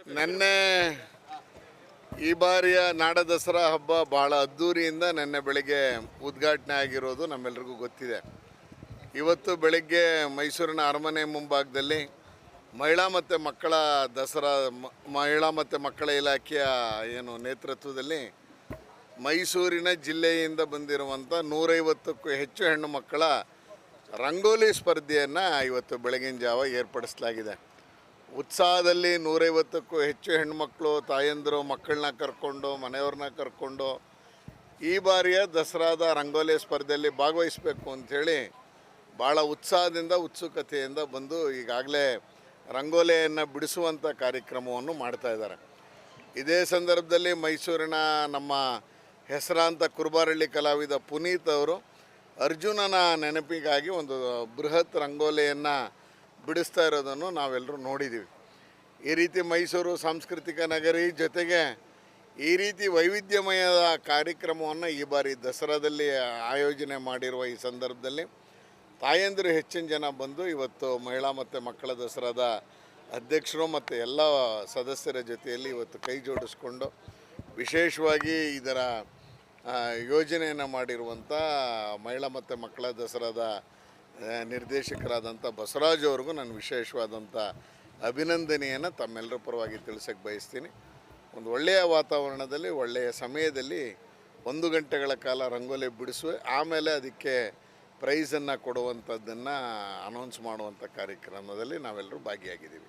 ನೆನ್ನೆ ಈ ಬಾರಿಯ ನಾಡ ದಸರಾ ಹಬ್ಬ ಭಾಳ ಅದ್ಧೂರಿಯಿಂದ ನೆನ್ನೆ ಬೆಳಗ್ಗೆ ಉದ್ಘಾಟನೆ ಆಗಿರೋದು ನಮ್ಮೆಲ್ರಿಗೂ ಗೊತ್ತಿದೆ. ಇವತ್ತು ಬೆಳಗ್ಗೆ ಮೈಸೂರಿನ ಅರಮನೆ ಮುಂಭಾಗದಲ್ಲಿ ಮಹಿಳಾ ಮತ್ತು ಮಕ್ಕಳ ದಸರಾ ಮಹಿಳಾ ಮತ್ತು ಮಕ್ಕಳ ಇಲಾಖೆಯ ನೇತೃತ್ವದಲ್ಲಿ ಮೈಸೂರಿನ ಜಿಲ್ಲೆಯಿಂದ ಬಂದಿರುವಂಥ 150ಕ್ಕೂ ಹೆಚ್ಚು ಹೆಣ್ಣು ಮಕ್ಕಳ ರಂಗೋಲಿ ಸ್ಪರ್ಧೆಯನ್ನು ಇವತ್ತು ಬೆಳಗಿನ ಜಾವ ಏರ್ಪಡಿಸಲಾಗಿದೆ. ಉತ್ಸಾಹದಲ್ಲಿ 150ಕ್ಕೂ ಹೆಚ್ಚು ಹೆಣ್ಮಕ್ಳು ತಾಯಂದಿರು ಮಕ್ಕಳನ್ನ ಕರ್ಕೊಂಡು ಮನೆಯವ್ರನ್ನ ಕರ್ಕೊಂಡು ಈ ಬಾರಿಯ ದಸರಾದ ರಂಗೋಲಿ ಸ್ಪರ್ಧೆಯಲ್ಲಿ ಭಾಗವಹಿಸಬೇಕು ಅಂಥೇಳಿ ಭಾಳ ಉತ್ಸಾಹದಿಂದ ಉತ್ಸುಕತೆಯಿಂದ ಬಂದು ಈಗಾಗಲೇ ರಂಗೋಲಿಯನ್ನು ಬಿಡಿಸುವಂಥ ಕಾರ್ಯಕ್ರಮವನ್ನು ಮಾಡ್ತಾಯಿದ್ದಾರೆ. ಇದೇ ಸಂದರ್ಭದಲ್ಲಿ ಮೈಸೂರಿನ ನಮ್ಮ ಹೆಸರಾಂತ ಕುರುಬಾರಳ್ಳಿ ಕಲಾವಿದ ಪುನೀತ್ ಅವರು ಅರ್ಜುನನ ನೆನಪಿಗಾಗಿ ಒಂದು ಬೃಹತ್ ರಂಗೋಲಿಯನ್ನು ಬಿಡಿಸ್ತಾ ಇರೋದನ್ನು ನಾವೆಲ್ಲರೂ ನೋಡಿದ್ದೀವಿ. ಈ ರೀತಿ ಮೈಸೂರು ಸಾಂಸ್ಕೃತಿಕ ನಗರಿ ಜೊತೆಗೆ ಈ ರೀತಿ ವೈವಿಧ್ಯಮಯದ ಕಾರ್ಯಕ್ರಮವನ್ನು ಈ ಬಾರಿ ದಸರಾದಲ್ಲಿ ಆಯೋಜನೆ ಮಾಡಿರುವ ಈ ಸಂದರ್ಭದಲ್ಲಿ ತಾಯಂದಿರು ಹೆಚ್ಚಿನ ಜನ ಬಂದು ಇವತ್ತು ಮಹಿಳಾ ಮತ್ತು ಮಕ್ಕಳ ದಸರಾದ ಅಧ್ಯಕ್ಷರು ಮತ್ತು ಎಲ್ಲ ಸದಸ್ಯರ ಜೊತೆಯಲ್ಲಿ ಇವತ್ತು ಕೈ ಜೋಡಿಸ್ಕೊಂಡು ವಿಶೇಷವಾಗಿ ಇದರ ಯೋಜನೆಯನ್ನು ಮಾಡಿರುವಂಥ ಮಹಿಳಾ ಮತ್ತು ಮಕ್ಕಳ ದಸರಾದ ನಿರ್ದೇಶಕರಾದಂಥ ಬಸವರಾಜ್ ಅವ್ರಿಗೂ ನಾನು ವಿಶೇಷವಾದಂಥ ಅಭಿನಂದನೆಯನ್ನು ತಮ್ಮೆಲ್ಲರ ಪರವಾಗಿ ತಿಳಿಸೋಕ್ಕೆ ಬಯಸ್ತೀನಿ. ಒಂದು ಒಳ್ಳೆಯ ವಾತಾವರಣದಲ್ಲಿ ಒಳ್ಳೆಯ ಸಮಯದಲ್ಲಿ 1 ಗಂಟೆಗಳ ಕಾಲ ರಂಗೋಲಿ ಬಿಡಿಸುವೆ, ಆಮೇಲೆ ಅದಕ್ಕೆ ಪ್ರೈಸನ್ನು ಕೊಡುವಂಥದ್ದನ್ನು ಅನೌನ್ಸ್ ಮಾಡುವಂಥ ಕಾರ್ಯಕ್ರಮದಲ್ಲಿ ನಾವೆಲ್ಲರೂ ಭಾಗಿಯಾಗಿದ್ದೀವಿ.